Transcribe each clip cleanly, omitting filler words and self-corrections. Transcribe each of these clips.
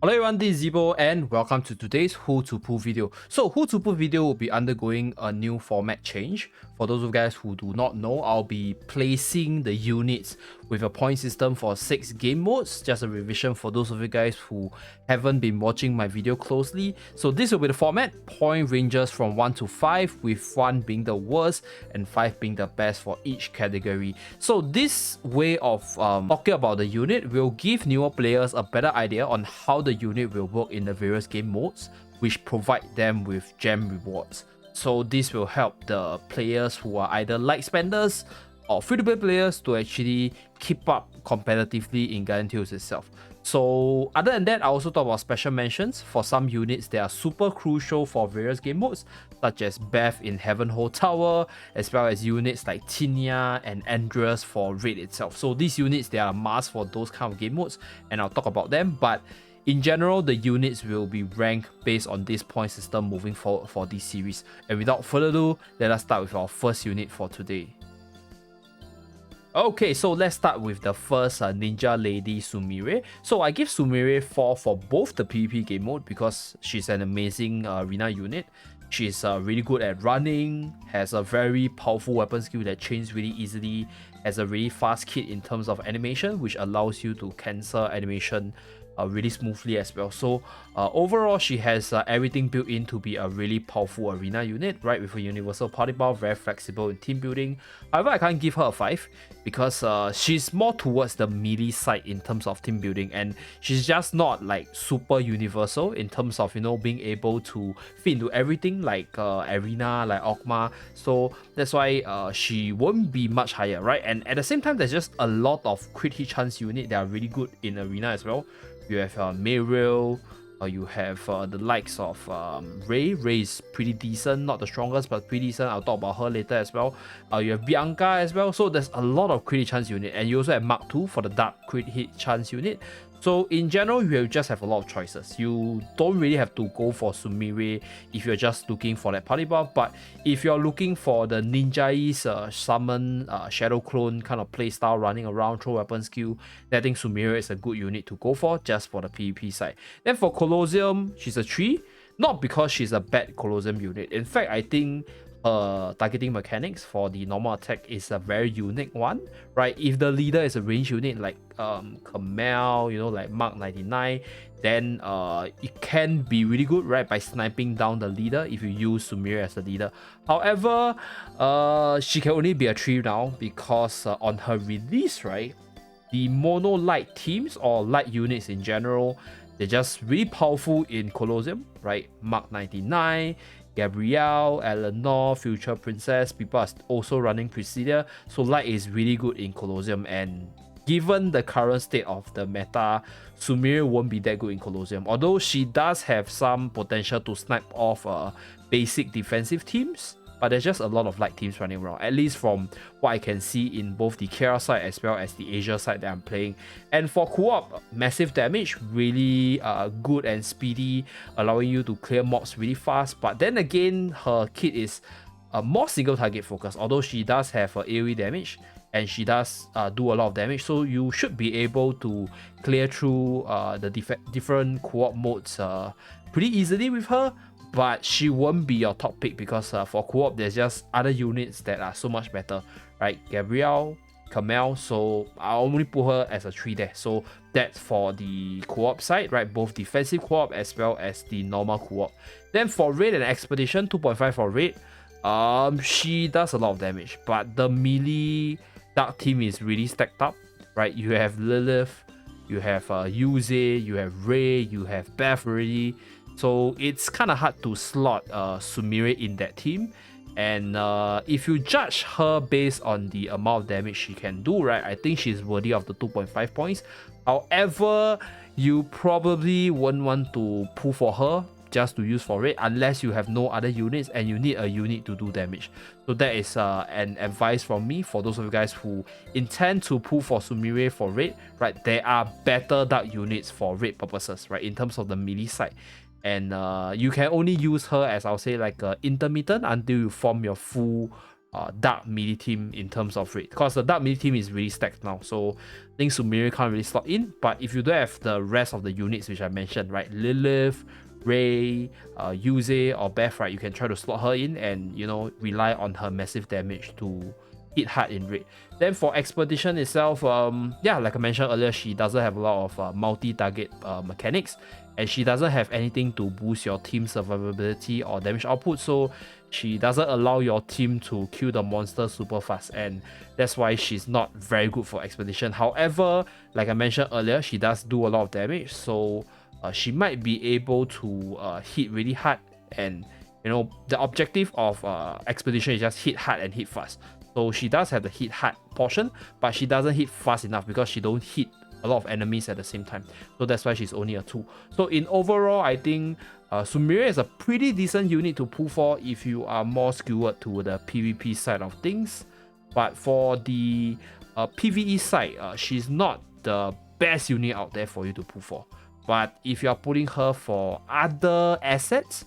Hello everyone, this is Zibo and welcome to today's Who to Pull video. So Who to Pull video will be undergoing a new format change. For those of you guys who do not know, I'll be placing the units with a point system for 6 game modes. Just a revision for those of you guys who haven't been watching my video closely. So this will be the format. Point ranges from 1 to 5, with 1 being the worst and 5 being the best for each category. So this way of talking about the unit will give newer players a better idea on how the unit will work in the various game modes, which provide them with gem rewards. So this will help the players who are either light spenders or free-to-play players to actually keep up competitively in Guardian Tales itself. So other than that, I also talk about special mentions for some units that are super crucial for various game modes, such as Beth in Heavenhold Tower, as well as units like Tinia and Andreas for Raid itself. So these units, they are must for those kind of game modes, and I'll talk about them. But in general, the units will be ranked based on this point system moving forward for this series. And without further ado, let us start with our first unit for today. Okay, so let's start with the first Ninja Lady Sumire. So I give Sumire 4 for both the PvP game mode because she's an amazing arena unit. She's really good at running, has a very powerful weapon skill that chains really easily, has a really fast kit in terms of animation, which allows you to cancel animation really smoothly as well. So overall, she has everything built in to be a really powerful arena unit, right? With a universal party bar, very flexible in team building. However, I can't give her a 5 because she's more towards the melee side in terms of team building, and she's just not like super universal in terms of, you know, being able to fit into everything like arena, like Ogma. So that's why she won't be much higher, right? And at the same time, there's just a lot of crit hit chance unit that are really good in arena as well. You have Mayriel, you have the likes of Ray. Ray is pretty decent, not the strongest, but pretty decent. I'll talk about her later as well. You have Bianca as well. So there's a lot of crit hit chance unit, and you also have Mark II for the dark crit hit chance unit. So in general, you just have a lot of choices. You don't really have to go for Sumire if you're just looking for that party buff. But if you're looking for the Ninja's summon Shadow Clone kind of playstyle, running around, throw weapon skill, then I think Sumire is a good unit to go for just for the PvP side. Then for Colosseum, she's a 3. Not because she's a bad Colosseum unit. In fact, I think targeting mechanics for the normal attack is a very unique one, right? If the leader is a range unit like Kamel, you know, like Mark 99, then it can be really good, right, by sniping down the leader if you use Sumire as a leader. However, she can only be a 3 now because on her release, right, the mono light teams or light units in general, they're just really powerful in Colosseum, right? Mark 99, Gabrielle, Eleanor, Future Princess, people are also running Priscilla. So light is really good in Colosseum, and given the current state of the meta, Sumire won't be that good in Colosseum. Although she does have some potential to snipe off basic defensive teams, but there's just a lot of light teams running around, at least from what I can see in both the KR side as well as the Asia side that I'm playing. And for co-op, massive damage, really good and speedy, allowing you to clear mobs really fast. But then again, her kit is more single target focused, although she does have AoE damage and she does do a lot of damage. So you should be able to clear through the different co-op modes pretty easily with her. But she won't be your top pick because for co-op, there's just other units that are so much better, right? Gabrielle, Kamel, so I only put her as a 3 there. So that's for the co-op side, right? Both defensive co-op as well as the normal co-op. Then for Raid and Expedition, 2.5 for Raid, she does a lot of damage, but the melee dark team is really stacked up, right? You have Lilith, you have Yuze, you have Ray, you have Beth already. So it's kind of hard to slot Sumire in that team. And if you judge her based on the amount of damage she can do, right, I think she's worthy of the 2.5 points. However, you probably won't want to pull for her just to use for it unless you have no other units and you need a unit to do damage. So that is an advice from me for those of you guys who intend to pull for Sumire for raid, right? There are better dark units for raid purposes, right, in terms of the melee side. And you can only use her as, I'll say, like intermittent until you form your full dark melee team in terms of rate, because the dark melee team is really stacked now. So I think Sumire can't really slot in. But if you don't have the rest of the units which I mentioned, right, Lilith, Ray, Yuze, or Beth, right, you can try to slot her in and, you know, rely on her massive damage to hit hard in raid. Then for Expedition itself, yeah, like I mentioned earlier, she doesn't have a lot of multi-target mechanics, and she doesn't have anything to boost your team survivability or damage output, so she doesn't allow your team to kill the monster super fast, and that's why she's not very good for Expedition. However, like I mentioned earlier, she does do a lot of damage, so she might be able to hit really hard, and you know, the objective of Expedition is just hit hard and hit fast. So she does have the hit hard portion, but she doesn't hit fast enough because she don't hit a lot of enemies at the same time. So that's why she's only a 2. So in overall, I think Sumire is a pretty decent unit to pull for if you are more skewed to the PvP side of things. But for the PvE side, she's not the best unit out there for you to pull for. But if you're putting her for other assets,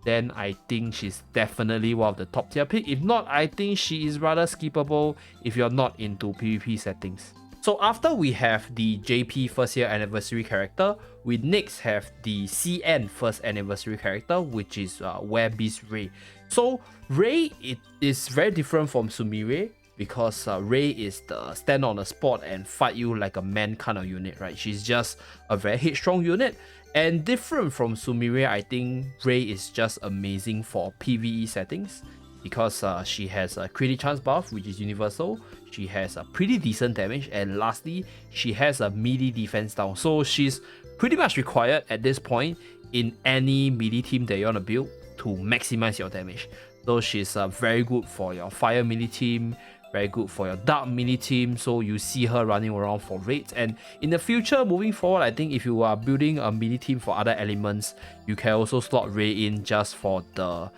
then I think she's definitely one of the top tier pick. If not, I think she is rather skippable if you're not into PvP settings. So after we have the JP first year anniversary character, we next have the CN first anniversary character, which is Werebeast Ray. So Ray, it is very different from Sumire, because Ray is the stand on the spot and fight you like a man kind of unit, right? She's just a very headstrong unit. And different from Sumire, I think Ray is just amazing for PvE settings, because she has a crit chance buff, which is universal. She has a pretty decent damage, and lastly, she has a melee defense down. So she's pretty much required at this point in any melee team that you want to build to maximize your damage. So she's very good for your fire melee team, very good for your dark melee team, so you see her running around for raids. And in the future, moving forward, I think if you are building a melee team for other elements, you can also slot Ray in just for the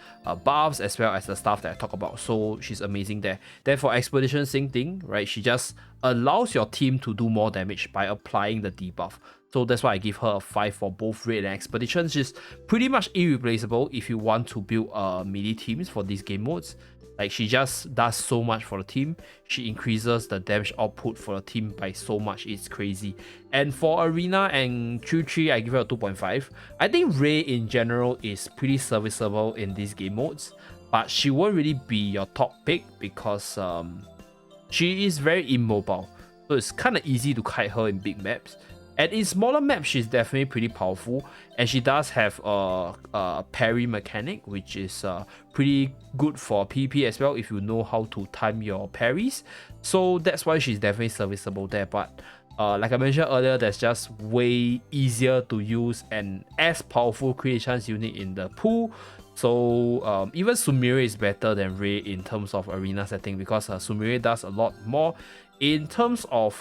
buffs as well as the stuff that I talk about. So she's amazing there. Then for Expedition, same thing, right? She just allows your team to do more damage by applying the debuff. So that's why I give her a 5 for both Raid and Expedition. She's pretty much irreplaceable if you want to build melee teams for these game modes. Like, she just does so much for the team. She increases the damage output for the team by so much. It's crazy. And for Arena and Q3, I give her a 2.5. I think Ray in general is pretty serviceable in these game modes, but she won't really be your top pick because she is very immobile. So it's kind of easy to kite her in big maps. And in smaller maps, she's definitely pretty powerful, and she does have a parry mechanic, which is pretty good for PvP as well if you know how to time your parries. So that's why she's definitely serviceable there. But like I mentioned earlier, there's just way easier to use and as powerful crit chance unit in the pool. So even Sumire is better than Ray in terms of arena setting, because Sumire does a lot more. In terms of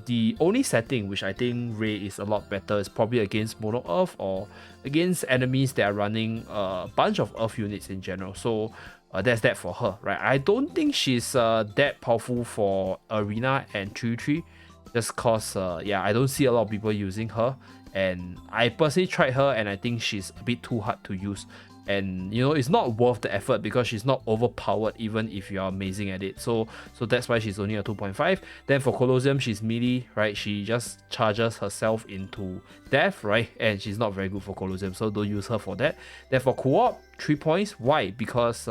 the only setting which I think Ray is a lot better is probably against Mono Earth or against enemies that are running a bunch of Earth units in general. So that's that for her, right? I don't think she's that powerful for Arena and 3-3, just cause yeah, I don't see a lot of people using her, and I personally tried her and I think she's a bit too hard to use. And you know, it's not worth the effort because she's not overpowered even if you're amazing at it. So that's why she's only a 2.5. Then for Colosseum, she's melee, right? She just charges herself into death, right? And she's not very good for Colosseum, so don't use her for that. Then for co-op, 3 points. Why? Because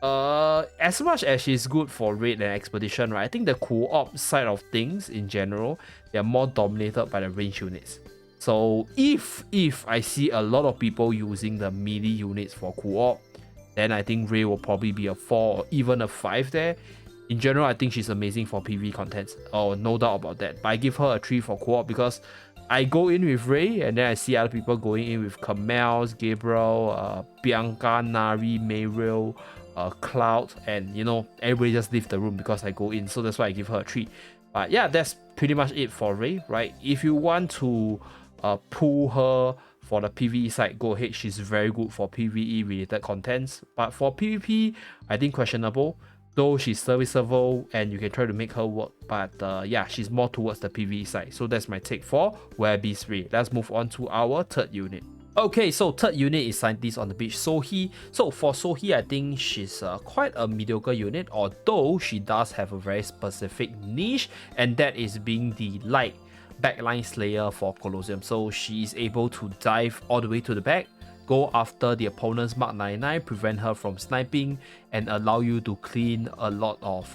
as much as she's good for Raid and Expedition, right, I think the co-op side of things in general, they're more dominated by the range units. So if I see a lot of people using the melee units for co-op, then I think Ray will probably be a 4 or even a 5 there. In general, I think she's amazing for PvE contents. Oh, no doubt about that. But I give her a 3 for co-op because I go in with Ray and then I see other people going in with Kamels, Gabriel, Bianca, Nari, Mayriel, Cloud, and you know, everybody just leave the room because I go in. So that's why I give her a 3. But yeah, that's pretty much it for Ray, right? If you want to pull her for the PvE side, go ahead. She's very good for PvE related contents, but for PvP, I think questionable. Though she's serviceable and you can try to make her work, but yeah, she's more towards the PvE side. So that's my take for Werebeast Ray. Let's move on to our third unit. Okay, so third unit is Scientist on the Beach, Sohee. So for Sohee, I think she's quite a mediocre unit, although she does have a very specific niche, and that is being the light backline slayer for Colosseum. So she is able to dive all the way to the back, go after the opponent's Mark 99, prevent her from sniping, and allow you to clean a lot of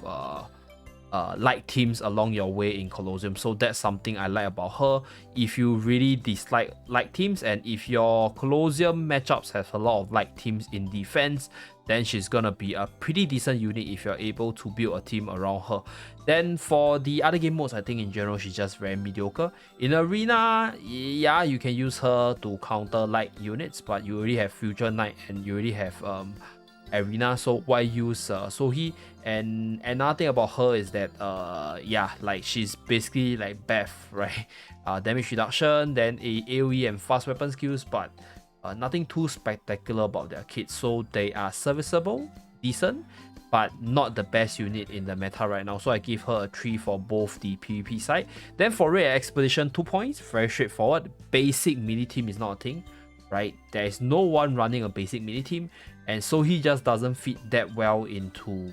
light teams along your way in Colosseum. So that's something I like about her. If you really dislike light teams, and if your Colosseum matchups have a lot of light teams in defense, then she's gonna be a pretty decent unit if you're able to build a team around her. Then for the other game modes, I think in general she's just very mediocre. In Arena, yeah, you can use her to counter light units, but you already have Future Knight and you already have Arena, so why use Sohee? And another thing about her is that yeah, like she's basically like Beth, right? Damage reduction, then a AoE and fast weapon skills, but nothing too spectacular about their kits. So they are serviceable, decent, but not the best unit in the meta right now. So I give her a 3 for both the PvP side. Then for Raid Expedition, 2 points, very straightforward. Basic mini team is not a thing, right? There is no one running a basic mini team, and so he just doesn't fit that well into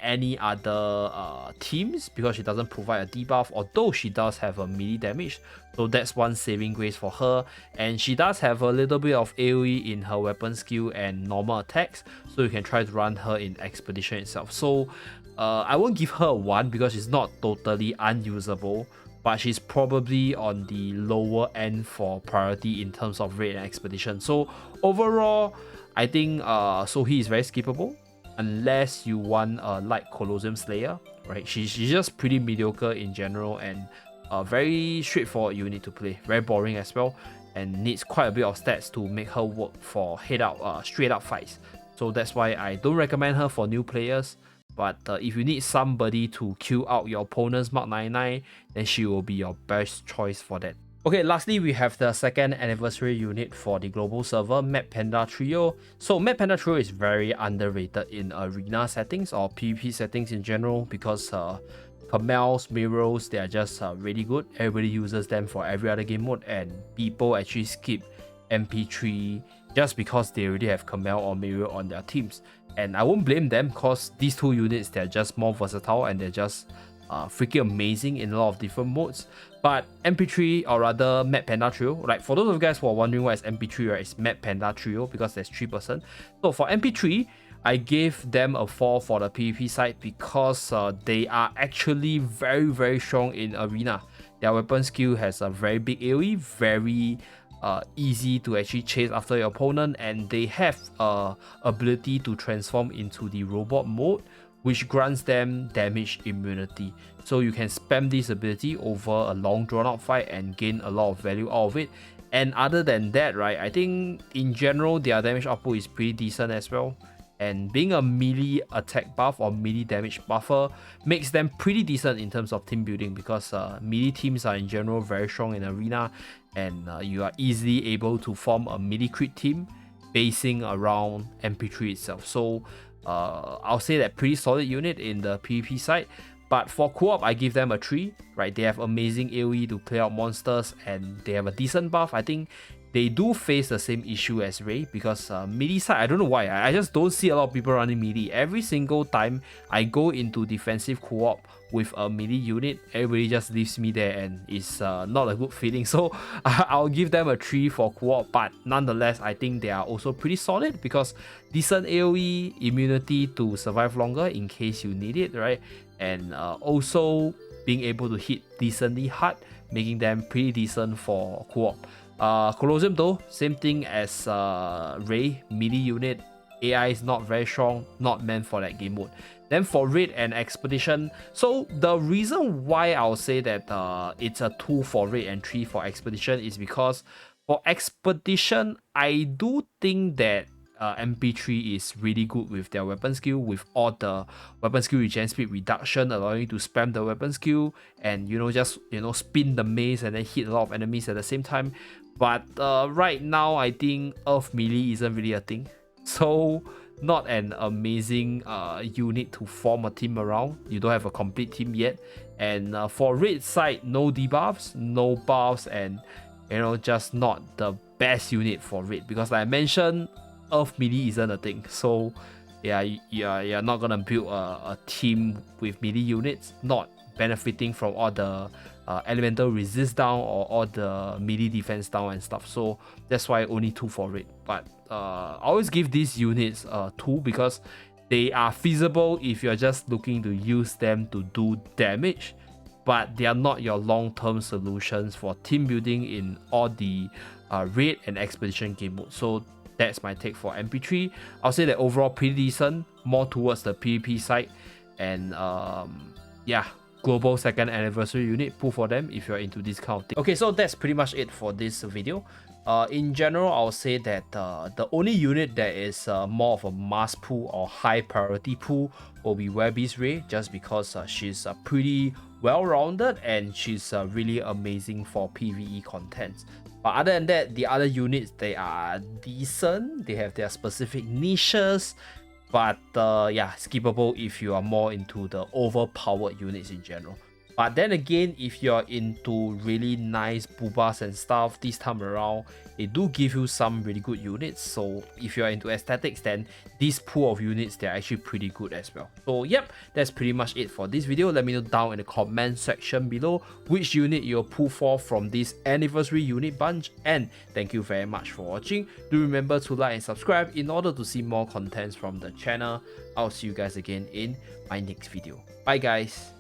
any other teams because she doesn't provide a debuff, although she does have a melee damage, so that's one saving grace for her. And she does have a little bit of AoE in her weapon skill and normal attacks, so you can try to run her in Expedition itself. So I won't give her a 1 because she's not totally unusable, but she's probably on the lower end for priority in terms of Raid and Expedition. So overall, I think Sohee is very skippable unless you want a light Colosseum Slayer, right? She's just pretty mediocre in general and a very straightforward unit to play. Very boring as well, and needs quite a bit of stats to make her work for straight up fights. So that's why I don't recommend her for new players. But if you need somebody to kill out your opponent's Mark 99, then she will be your best choice for that. Okay, lastly, we have the second anniversary unit for the global server, Mad Panda Trio. So Mad Panda Trio is very underrated in arena settings or PvP settings in general because Camels, Mirrors, they are just really good. Everybody uses them for every other game mode, and people actually skip MP3 just because they already have Camel or Mirror on their teams. And I won't blame them because these two units, they're just more versatile and they're just freaking amazing in a lot of different modes. But MP3, or rather Mad Panda Trio, like for those of you guys who are wondering what is MP3, right, it's Mad Panda Trio because there's 3%. So for MP3, I gave them a 4 for the PvP side because they are actually very, very strong in arena. Their weapon skill has a very big AoE, very easy to actually chase after your opponent, and they have ability to transform into the robot mode, which grants them damage immunity. So you can spam this ability over a long drawn out fight and gain a lot of value out of it. And other than that, right, I think in general their damage output is pretty decent as well. And being a melee attack buff or melee damage buffer makes them pretty decent in terms of team building because melee teams are in general very strong in arena, and you are easily able to form a melee crit team basing around MP3 itself. So I'll say that pretty solid unit in the PvP side. But for co-op, I give them a 3, right? They have amazing AoE to clear out monsters, and they have a decent buff. I think they do face the same issue as Ray because melee side, I don't know why. I just don't see a lot of people running melee. Every single time I go into defensive co-op with a melee unit, everybody just leaves me there, and it's not a good feeling. So I'll give them a 3 for co-op, but nonetheless, I think they are also pretty solid because decent AoE, immunity to survive longer in case you need it, right? And also being able to hit decently hard, making them pretty decent for co-op. Colosseum though, same thing as Ray, melee unit, AI is not very strong, not meant for that game mode. Then for Raid and Expedition, so the reason why I'll say that it's a 2 for Raid and 3 for Expedition is because for Expedition, I do think that MP3 is really good with their weapon skill, with all the weapon skill regen speed reduction, allowing you to spam the weapon skill and just spin the maze and then hit a lot of enemies at the same time. But right now, I think Earth melee isn't really a thing, so not an amazing unit to form a team around. You don't have a complete team yet. And for Raid side, no debuffs, no buffs, and just not the best unit for raid, because like I mentioned, Earth melee isn't a thing. So yeah, you're not gonna build a team with melee units not benefiting from all the elemental resist down or all the melee defense down and stuff. So that's why only 2 for raid. But I always give these units 2 because they are feasible if you're just looking to use them to do damage, but they are not your long-term solutions for team building in all the raid and expedition game mode. So that's my take for MP3. I'll say that overall pretty decent, more towards the PvP side, and yeah, global 2nd anniversary unit, pull for them if you're into this kind of thing. Okay, so that's pretty much it for this video. In general, I'll say that the only unit that is more of a must pull or high priority pull will be Werebeast Rey, just because she's pretty well-rounded and she's really amazing for PvE content. But other than that, the other units, they are decent. They have their specific niches, but yeah, skippable if you are more into the overpowered units in general. But then again, if you're into really nice boobas and stuff, this time around, they do give you some really good units. So if you're into aesthetics, then this pool of units, they're actually pretty good as well. So yep, that's pretty much it for this video. Let me know down in the comment section below which unit you'll pull for from this anniversary unit bunch. And thank you very much for watching. Do remember to like and subscribe in order to see more contents from the channel. I'll see you guys again in my next video. Bye guys.